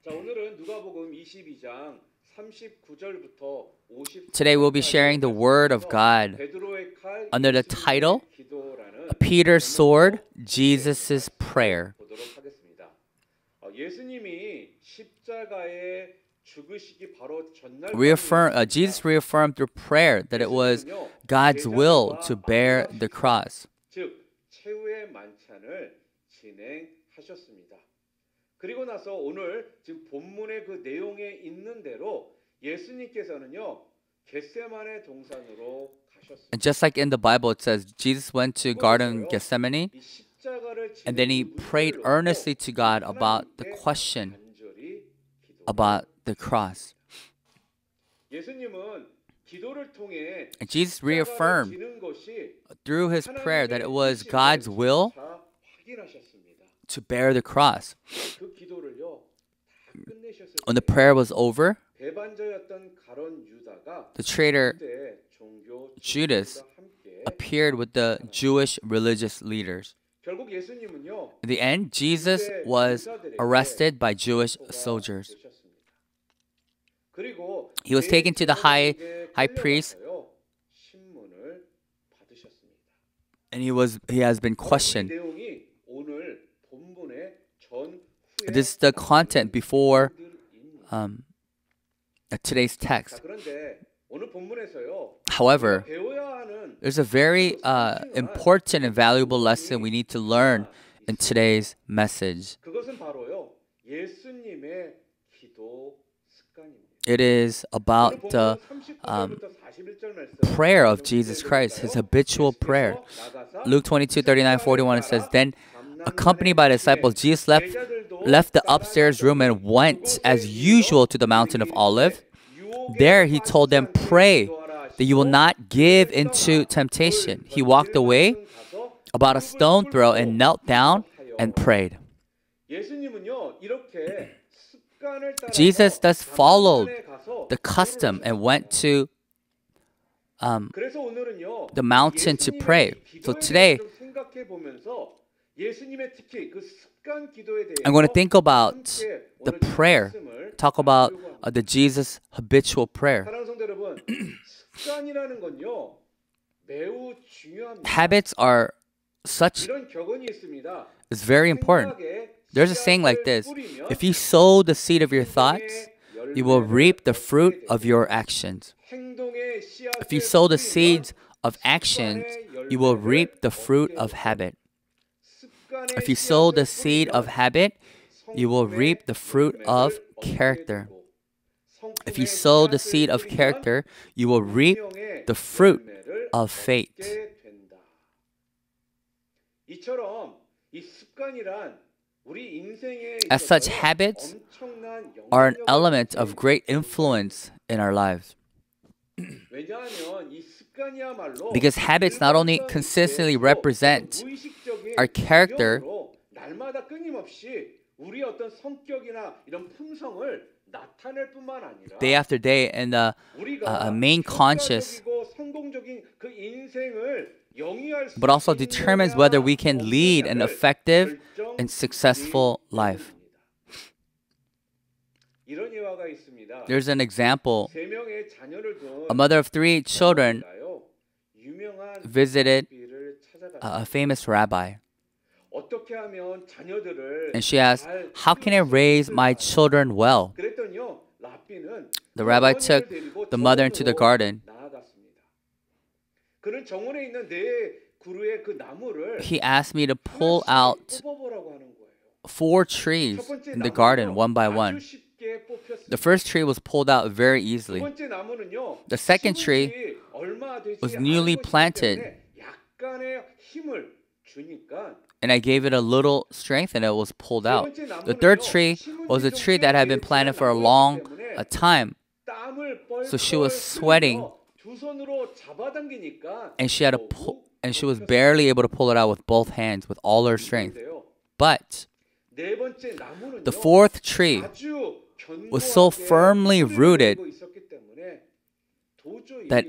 자, 오늘은 누가복음 22장 39절부터 50. Today we'll be sharing the Word of God 베드로의 칼 under the title, 기도라는 Peter's Sword, Jesus' Prayer. 보도록 하겠습니다. 예수님이 십자가에 죽으시기 바로 전날 Jesus reaffirmed through prayer that it was God's will to bear the cross. 즉 최후의 만찬을 진행하셨습니다. 그리고 나서 오늘 지금 본문의 그 내용에 있는 대로 예수님께서는요 겟세마네 동산으로 가셨습니다. And just like in the Bible, it says Jesus went to Garden Gethsemane and then he prayed earnestly to God about the question about the cross. 예수님은 기도를 통해 And Jesus reaffirmed through his prayer that it was God's will to bear the cross. When the prayer was over, the traitor Judas appeared with the Jewish religious leaders. In the end, Jesus was arrested by Jewish soldiers. He was taken to the high priest, and he has been questioned. This is the content before today's text. However, there's a very important and valuable lesson we need to learn in today's message. It is about the prayer of Jesus Christ, his habitual prayer. Luke 22:39-41, it says, Then, accompanied by the disciples, Jesus left the upstairs room and went as usual to the mountain of Olives. There he told them, Pray that you will not give into temptation. He walked away about a stone throw and knelt down and prayed. Jesus thus followed the custom and went to the mountain to pray. So today, I'm going to think about the prayer, talk about the Jesus habitual prayer. Habits are it's very important. There's a saying like this: if you sow the seed of your thoughts, you will reap the fruit of your actions. If you sow the seeds of actions, you will reap the fruit of habit. If you sow the seed of habit, you will reap the fruit of character. If you sow the seed of character, you will reap the fruit of faith. As such, habits are an element of great influence in our lives. Because habits not only consistently represent our character, day after day, and the main conscious, but also determines whether we can lead an effective and successful life. There's an example. A mother of 3 children visited a famous rabbi. And she asked, How can I raise my children well? The rabbi took the mother into the garden. He asked me to pull out 4 trees in the garden one by one. The first tree was pulled out very easily. The second tree was newly planted, and I gave it a little strength and it was pulled out. The third tree was a tree that had been planted for a long time. So she was sweating, and she was barely able to pull it out with both hands with all her strength. But the fourth tree was so firmly rooted that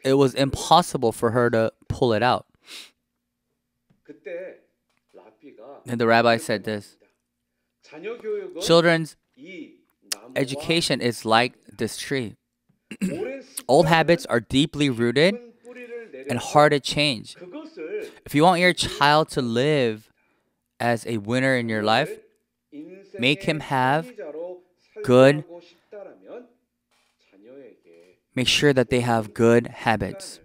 it was impossible for her to pull it out. And the rabbi said this: children's education is like this tree. Old habits are deeply rooted and hard to change. If you want your child to live as a winner in your life, make him have good, make sure that they have good habits.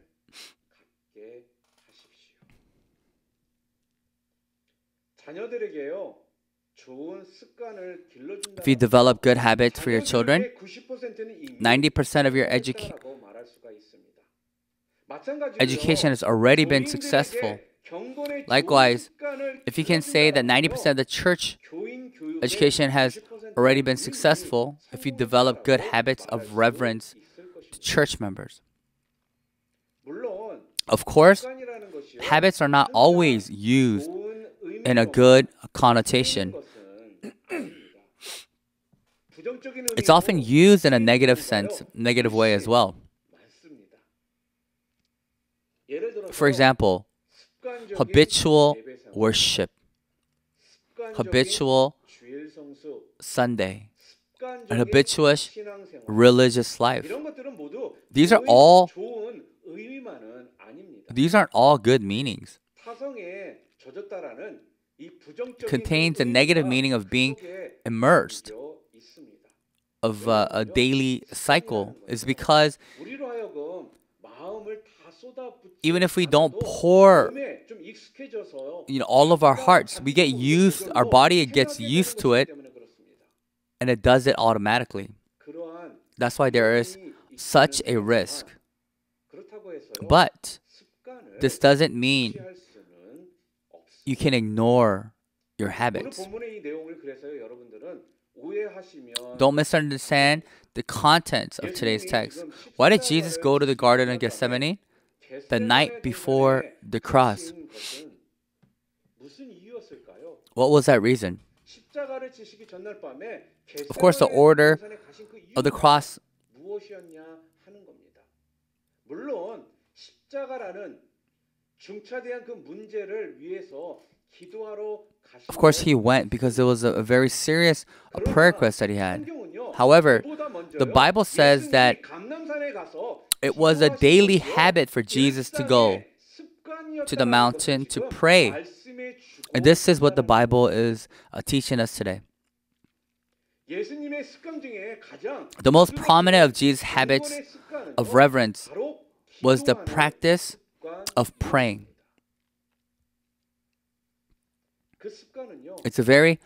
If you develop good habits for your children, 90% of your education has already been successful. Likewise, if you can say that 90% of the church education has already been successful, if you develop good habits of reverence to church members. Of course, habits are not always used in a good connotation. It's often used in a negative sense, negative way as well. For example, habitual worship, habitual Sunday, and habitual religious life. These aren't all good meanings. Contains a negative meaning of being immersed, of a daily cycle, is because even if we don't pour all of our hearts, we get used, our body gets used to it, and it does it automatically. That's why there is such a risk. But this doesn't mean you can ignore your habits. Don't misunderstand the contents of today's text. Why did Jesus go to the Garden of Gethsemane the night before the cross? What was that reason? Of course, the order of the cross. Of course, he went because it was a very serious prayer request that he had. However, the Bible says that it was a daily habit for Jesus to go to the mountain to pray. And this is what the Bible is teaching us today. The most prominent of Jesus' habits of reverence was the practice of praying. It's a very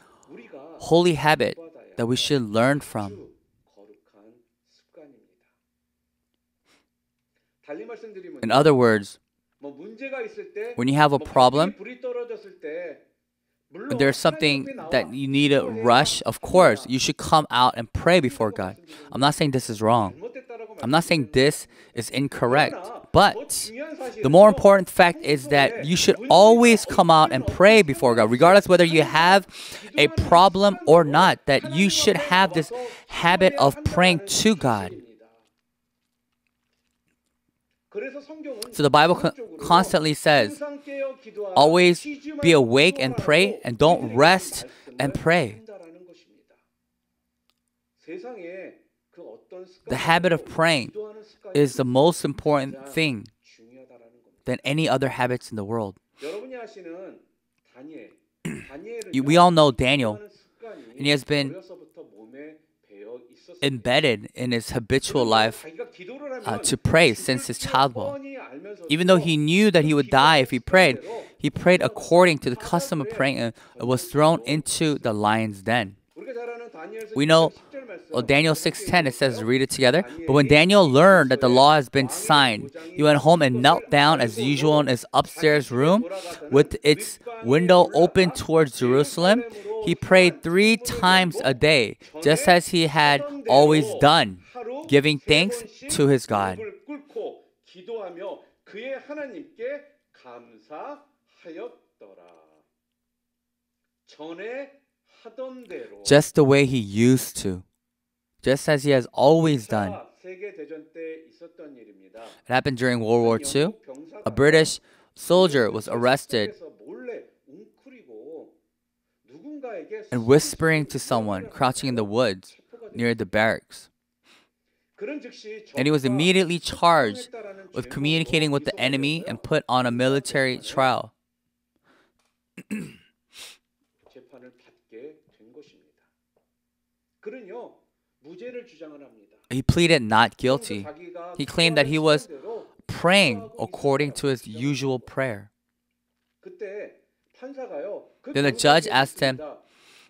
holy habit that we should learn from. In other words, when you have a problem, there's something that you need to rush, of course, you should come out and pray before God. I'm not saying this is wrong. I'm not saying this is incorrect. But the more important fact is that you should always come out and pray before God, regardless whether you have a problem or not, that you should have this habit of praying to God. So the Bible constantly says, always be awake and pray, and don't rest and pray. The habit of praying is the most important thing than any other habits in the world. We all know Daniel, and he has been embedded in his habitual life to pray since his childhood. Even though he knew that he would die if he prayed according to the custom of praying and was thrown into the lion's den. We know Daniel 6:10, it says, read it together. But when Daniel learned that the law has been signed, he went home and knelt down as usual in his upstairs room with its window open towards Jerusalem. He prayed 3 times a day, just as he had always done, giving thanks to his God. Just the way he used to. Just as he has always done. It happened during World War II. A British soldier was arrested and whispering to someone crouching in the woods. near the barracks. 그런 즉시 And he was immediately charged with communicating with the enemy and put on a military trial. 재판을 받게 된 것입니다. 그는요 무죄를 주장을 합니다. He pleaded not guilty. He claimed that he was praying according to his usual prayer. 그때 판사가요. Then the judge asked him,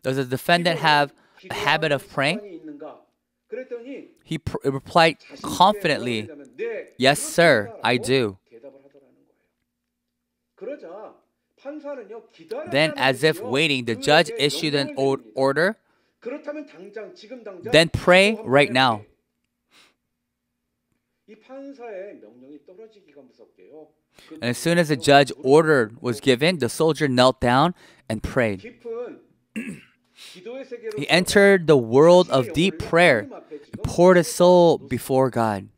does the defendant have a habit of praying? 그랬더니 He replied confidently, yes, sir, I do. 대답을 하더라는 거예요. 그러자 판사는요 기다려. Then, as if waiting, the judge issued an order. 그렇다면 당장 지금 당장 Then pray right now. 이 판사의 명령이 떨어지기가 무섭게요. And as soon as the judge order was given, the soldier knelt down and prayed. 깊은 기도의 세계로 He entered the world of deep prayer and poured his soul before God.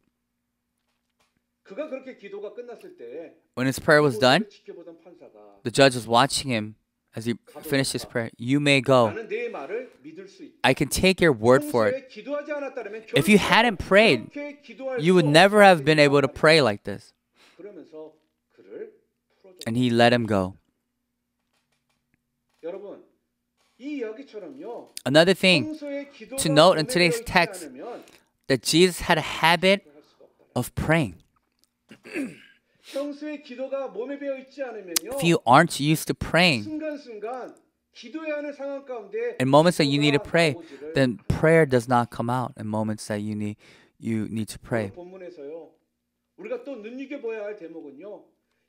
그가 그렇게 기도가 끝났을 때 When his prayer was done, 지켜보던 판사가 the judge was watching him as he finished his prayer. You may go. 나는 내 말을 믿을 수 있다. I can take your word for it. 평소에 기도하지 않았다면 If you hadn't prayed, 그렇게 기도할 you would 수 never have been 없다. able to pray like this. 그러면서 그를 풀어줬다. And he let him go. 여러분, 이 이야기처럼요. Another thing 평소에 기도가 to note in 몸에 today's 배어있지 text 않으면 that Jesus had a habit 할 수가 없다. of praying. 평소에 기도가 몸에 배어 있지 않으면요. If you aren't used to praying, 순간순간 기도해야 하는 상황 가운데 in moments that you need to 기도가 pray, 나오지를 then prayer does not come out in moments that you need to pray. 본문에서요. 우리가 또 눈여겨봐야 할 대목은요.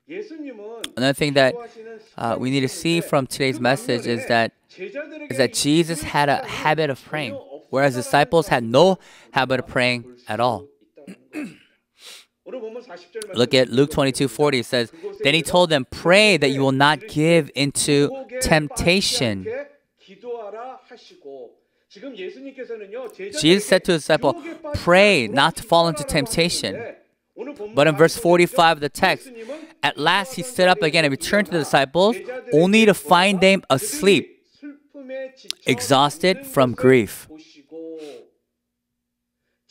예수님은 Another thing that 기도하시는 we need to see from today's message is that 제자들에게 Jesus had a habit of praying, whereas disciples had no habit of praying at all. Look at Luke 22:40. It says, then he told them, pray that you will not give into temptation. Jesus said to his disciple, pray not to fall into temptation. But in verse 45 of the text, at last he stood up again and returned to the disciples, only to find them asleep, exhausted from grief.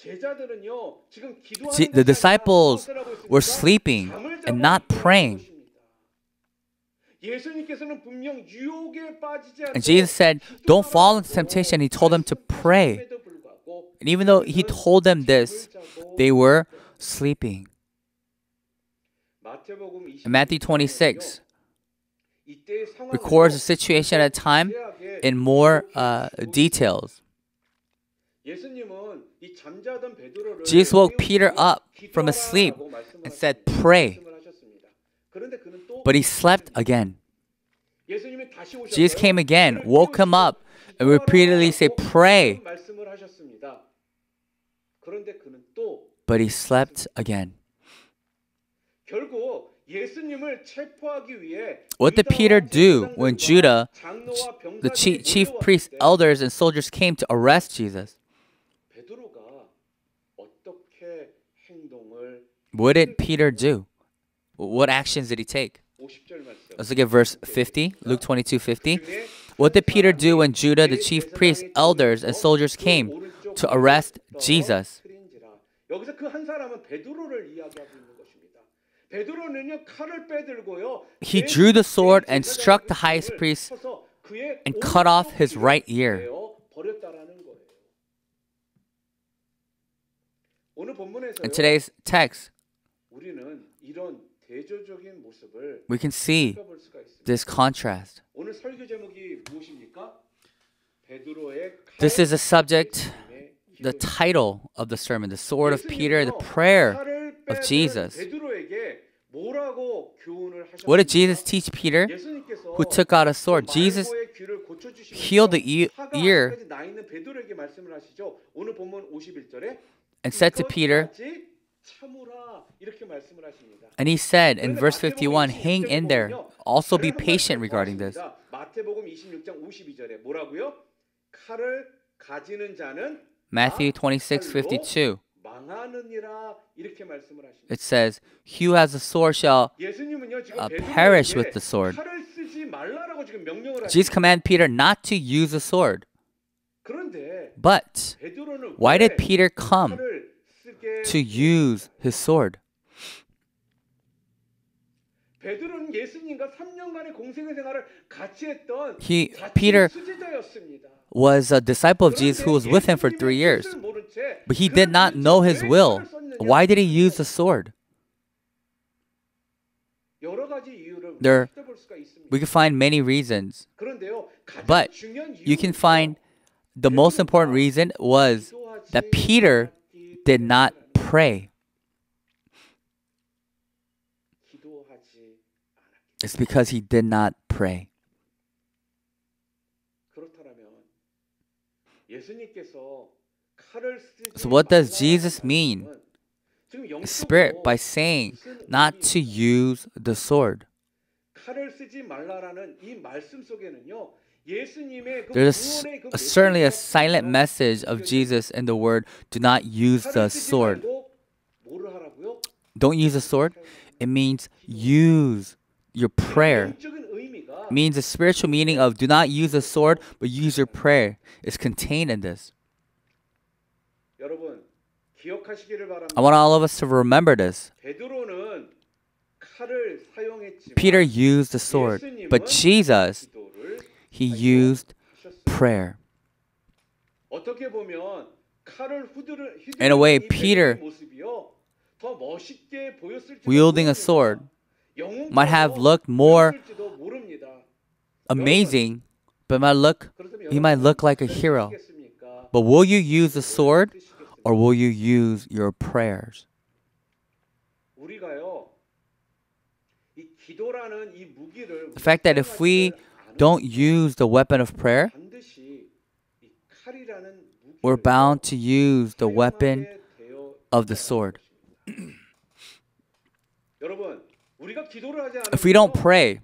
The disciples were sleeping and not praying. And Jesus said, don't fall into temptation. He told them to pray. And even though he told them this, they were sleeping. In Matthew 26 records the situation at a time in more details. Jesus woke Peter up from his sleep and said, pray. But he slept again. Jesus came again, woke him up, and repeatedly said, pray. But he slept again. What did Peter do when Judah, the chief priests, elders, and soldiers came to arrest Jesus? What did Peter do? What actions did he take? Let's look at verse 50, Luke 22:50. What did Peter do when Judah, the chief priests, elders, and soldiers came to arrest Jesus? 여기서 그 한 사람은 베드로를 이야기하고 있는 것입니다. 베드로는요 칼을 빼들고요. He drew the sword and struck the highest priest and cut off his right ear. 버렸다라는 거예요. 오늘 본문에서 In today's text, 우리는 이런 대조적인 모습을 we can see 볼 수가 있습니다. this contrast. 오늘 설교 제목이 무엇입니까? 베드로의 This is a subject, the title of the sermon, the sword of Peter, the prayer of Jesus. What did Jesus teach Peter, who took out a sword? Jesus healed the ear and said to Peter, and he said in verse 51, hang in there, also be patient regarding this. Matthew 26:52. It says, he who has a sword shall perish with the sword. Jesus commanded Peter not to use a sword. But 베드로는 why 왜 did Peter come 칼을 쓰게 to use his sword? 베드로는 예수님과 3년간의 공생의 생활을 같이 했던 Peter 수제자였습니다. was a disciple of Jesus who was with him for 3 years. But he did not know his will. Why did he use the sword? 여러 가지 이유를 There- 찾아볼 수가 있습니다. We can find many reasons. 그런데요, 가장 But 중요한 you can 이유는요, find the most important reason was that Peter did not pray. 기도하지 않았기 It's because he did not pray. 그렇다면 예수님께서 칼을 쓰지 So what does 말라는 Jesus mean, 말씀은 지금 Spirit, by 영적으로 saying 무슨 not to 의미입니까? use the sword? 칼을 쓰지 말라라는 이 말씀 속에는요, 예수님의 그 There's 구원의 그 certainly a 메시지가 silent message of Jesus in the word, do not use the 칼을 쓰지 sword. 말고 뭐를 하라고요? Don't use the sword. It means use your prayer. 영적인 의미가 It means the spiritual meaning of do not use the sword, but use your prayer is contained in this. 여러분 기억하시기를 바랍니다. I want all of us to remember this. 베드로는 칼을 사용했지만 Peter used the sword, but Jesus, 기도를 he used prayer. 어떻게 보면 칼을 In a way, 휘두르는 이 Peter, 베드로의 모습이요, 더 멋있게 보였을지도 wielding a 모릅니다. sword, 영웅처럼 might have looked more 보였을지도 모릅니다. amazing, but he might look like a hero. 쓰시겠습니까? But will you use the sword or will you use your prayers? 우리가요, 이 기도라는 이 무기를 The fact that if we don't use the weapon of prayer, 반드시 이 칼이라는 무기를 we're bound to use the weapon 사용하게 되어 of the sword. 여러분, 우리가 기도를 하지 If we don't 않으면 pray,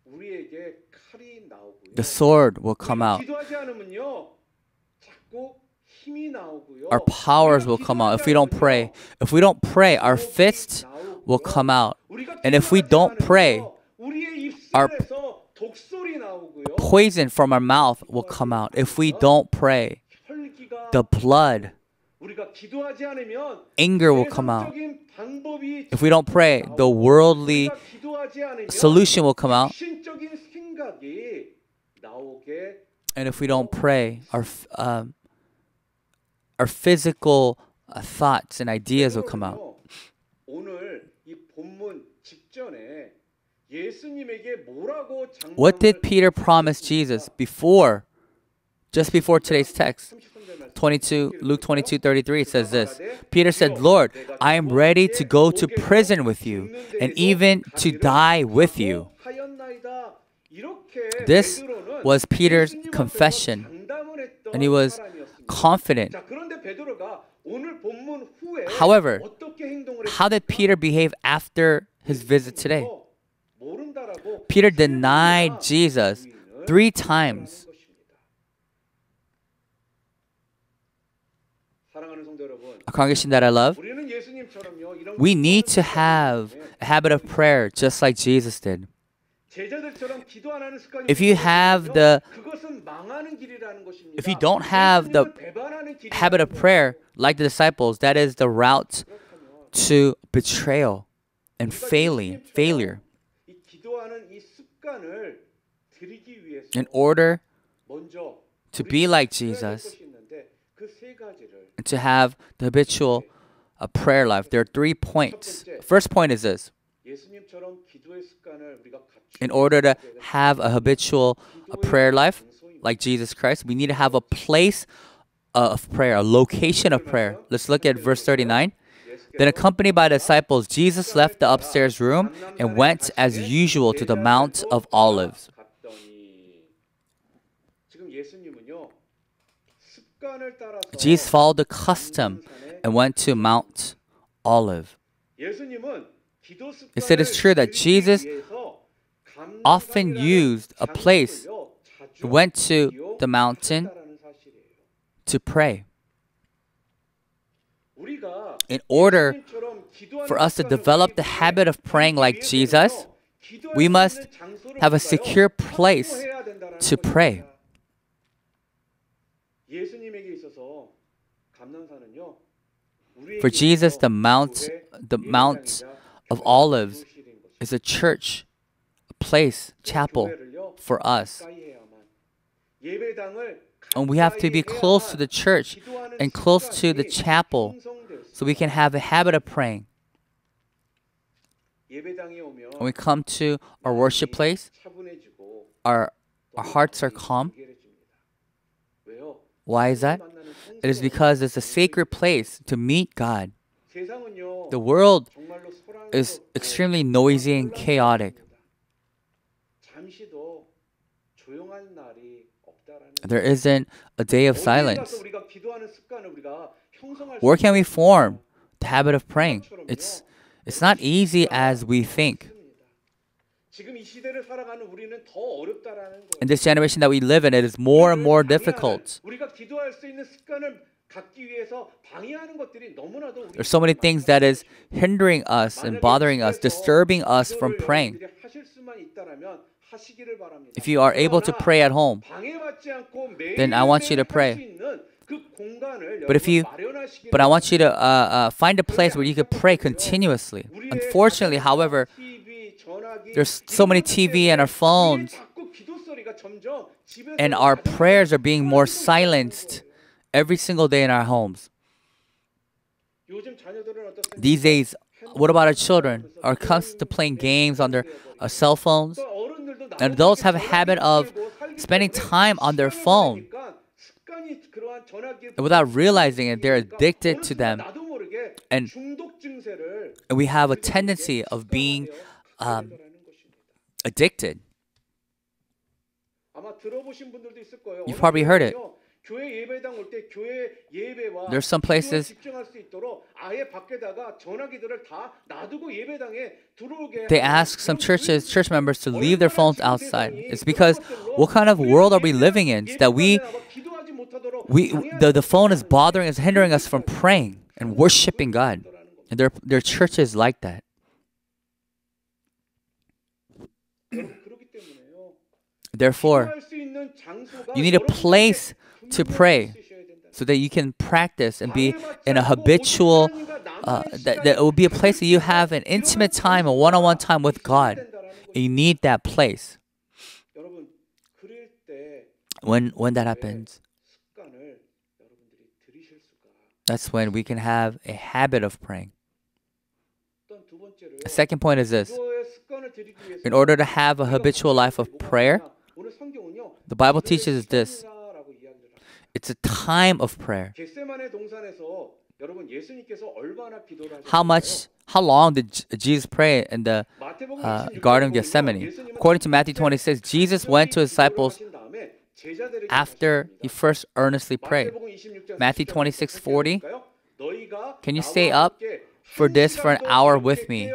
우리에게 칼이 나오고요. the sword will come 우리가 out. 기도하지 않으면요, 자꾸 힘이 나오고요. Our powers will come out if we don't pray. If we don't pray, our fists will come out. And if we don't pray, our poison from our mouth will come out. If we don't pray, the blood, anger will come out. If we don't pray, the worldly solution will come out. And if we don't pray, our physical thoughts and ideas will come out. 오늘 이 본문 직전에 예수님에게 뭐라고 What did Peter promise Jesus just before today's text? 22, Luke 22:33 says this. Peter said, Lord, I am ready to go to prison with you and even to die with you. This was Peter's confession, and he was confident. However, how did Peter behave after his visit today? Peter denied Jesus 3 times. A congregation that I love, we need to have a habit of prayer just like Jesus did. If you don't have the habit of prayer like the disciples, that is the route to betrayal and failure. In order to be like Jesus and to have the habitual prayer life, there are 3 points. First point is this. In order to have a habitual prayer life like Jesus Christ, we need to have a place of prayer, a location of prayer. Let's look at verse 39. Then accompanied by the disciples, Jesus left the upstairs room and went as usual to the Mount of Olives. Jesus followed the custom and went to Mount Olive. Instead, it's true that Jesus often used a place, went to the mountain to pray. In order for us to develop the habit of praying like Jesus, we must have a secure place to pray. 감난산은요. For Jesus, the Mount of Olives is a church, a place, chapel for us. And we have to be close to the church and close to the chapel so we can have a habit of praying. When we come to our worship place, our hearts are calm. Why is that? It is because it's a sacred place to meet God. The world is extremely noisy and chaotic. There isn't a day of silence. Where can we form the habit of praying? It's not easy as we think. In this generation that we live in, it is more and more difficult. There's so many things that is hindering us and bothering us, disturbing us from praying. If you are able to pray at home, then I want you to pray. But I want you to find a place where you can pray continuously. Unfortunately, however, there's so many TV and our phones, and our prayers are being more silenced every single day in our homes. These days, what about our children? Are accustomed to playing games on their cell phones? And adults have a habit of spending time on their phone. And without realizing it, they're addicted to them. And we have a tendency of being addicted. You've probably heard it. There's some places they ask some church members to leave their phones outside. It's because what kind of world are we living in? It's that the phone is bothering us, hindering us from praying and worshiping God. And there are churches like that. Therefore, you need a place to pray so that you can practice and be in a habitual, that it will be a place that you have an intimate time, a one-on-one time with God. And you need that place. When that happens, that's when we can have a habit of praying. The second point is this. In order to have a habitual life of prayer, the Bible teaches this. It's a time of prayer. How long did Jesus pray in the Garden of Gethsemane? According to Matthew 26, Jesus went to his disciples after he first earnestly prayed. Matthew 26:40. Can you stay up for an hour with me?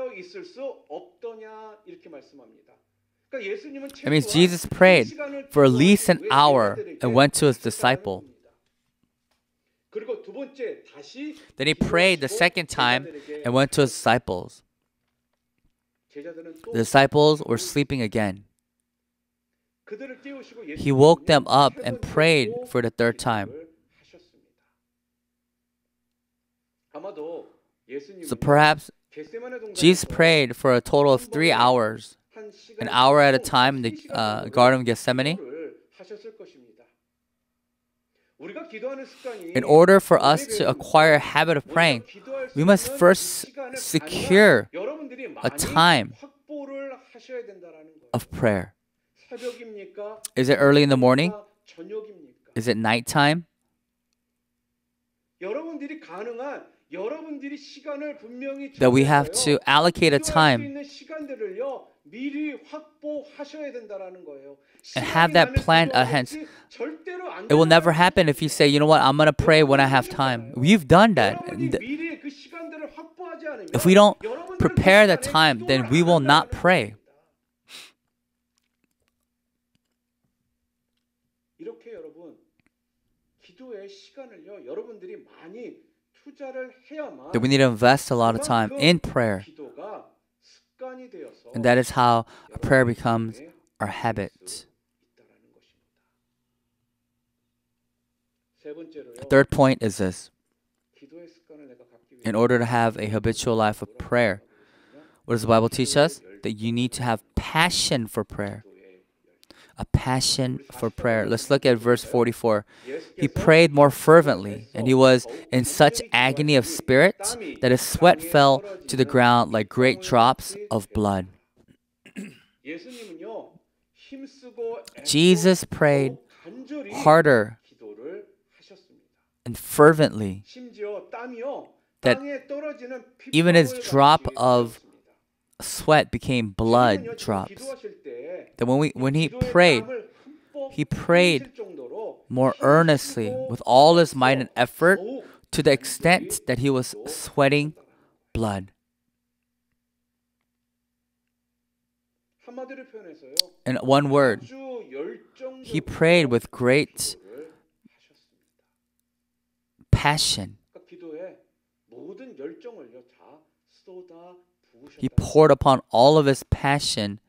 That means Jesus prayed for at least an hour and went to his disciple. Then he prayed the second time and went to his disciples. The disciples were sleeping again. He woke them up and prayed for the third time. So perhaps Jesus prayed for a total of 3 hours, an hour at a time in the Garden of Gethsemane. In order for us to acquire a habit of praying, we must first secure a time of prayer. Is it early in the morning? Is it nighttime? That we have to allocate a time and have that planned ahead. It will never happen if you say, you know what, I'm going to pray when I have time. We've done that. If we don't prepare the time, then we will not pray. That we need to invest a lot of time in prayer. And that is how a prayer becomes our habit. The third point is this. in order to have a habitual life of prayer. What does the Bible teach us? That you need to have passion for prayer. A passion for prayer. Let's look at verse 44. He prayed more fervently, and he was in such agony of spirit that his sweat fell to the ground like great drops of blood. Jesus prayed harder and fervently that even his drop of sweat became blood drops. That when he prayed more earnestly with all his might and effort to the extent that he was sweating blood. In one word, he prayed with great passion. He poured upon all of his passion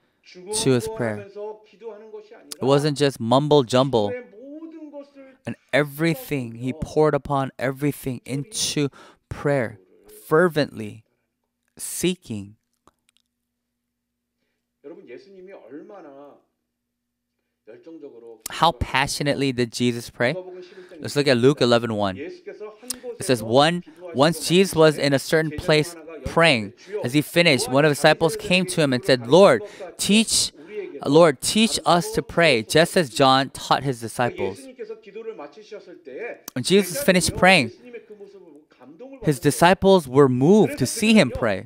to his prayer. It wasn't just mumble jumble. And everything, he poured upon everything into prayer, fervently, seeking. How passionately did Jesus pray? Let's look at Luke 11:1. It says, once Jesus was in a certain place praying. As he finished, one of the disciples came to him and said, Lord, teach us to pray, just as John taught his disciples. When Jesus finished praying, his disciples were moved to see him pray.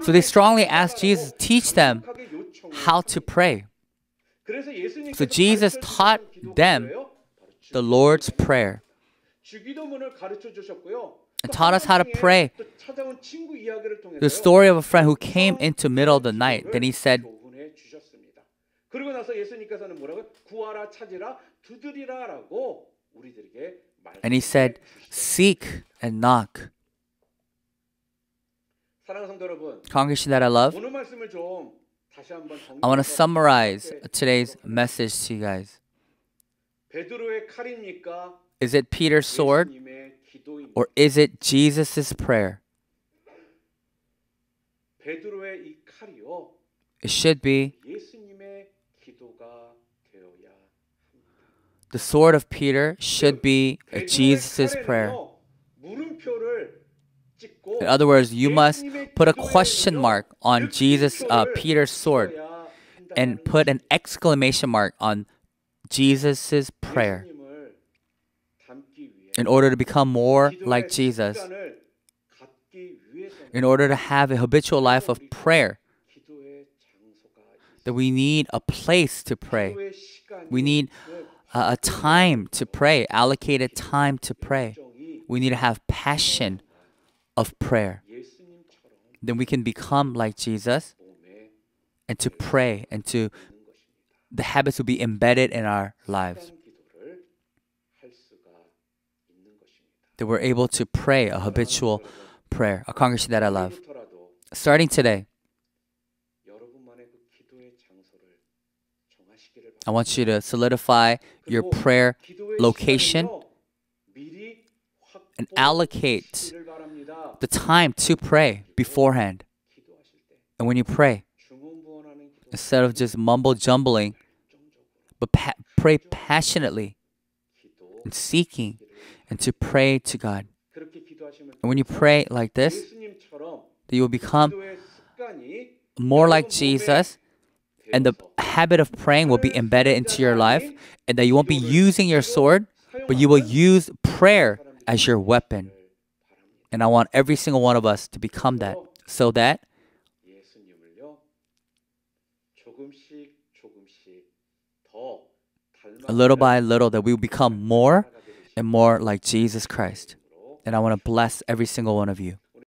So they strongly asked Jesus, teach them how to pray. So Jesus taught them the Lord's Prayer and taught us how to pray. The story of a friend who came into the middle of the night. Then he said, seek and knock. Congregation that I love, I want to summarize today's message to you guys. Is it Peter's sword or is it Jesus' prayer? It should be the sword of Peter should be Jesus' prayer. In other words, you must put a question mark on Peter's sword and put an exclamation mark on Jesus' prayer. In order to become more like Jesus, in order to have a habitual life of prayer, that we need a place to pray. We need a time to pray, allocated time to pray. We need to have passion of prayer. Then we can become like Jesus and to pray and to the habits will be embedded in our lives. That we're able to pray a habitual prayer, a congregation that I love. Starting today, I want you to solidify your prayer location and allocate the time to pray beforehand. And when you pray, instead of just mumble jumbling, but pray passionately and seeking and to pray to God. And when you pray like this, that you will become more like Jesus, and the habit of praying will be embedded into your life, and that you won't be using your sword, but you will use prayer as your weapon. And I want every single one of us to become that, so that little by little that we will become more and more like Jesus Christ. And I want to bless every single one of you.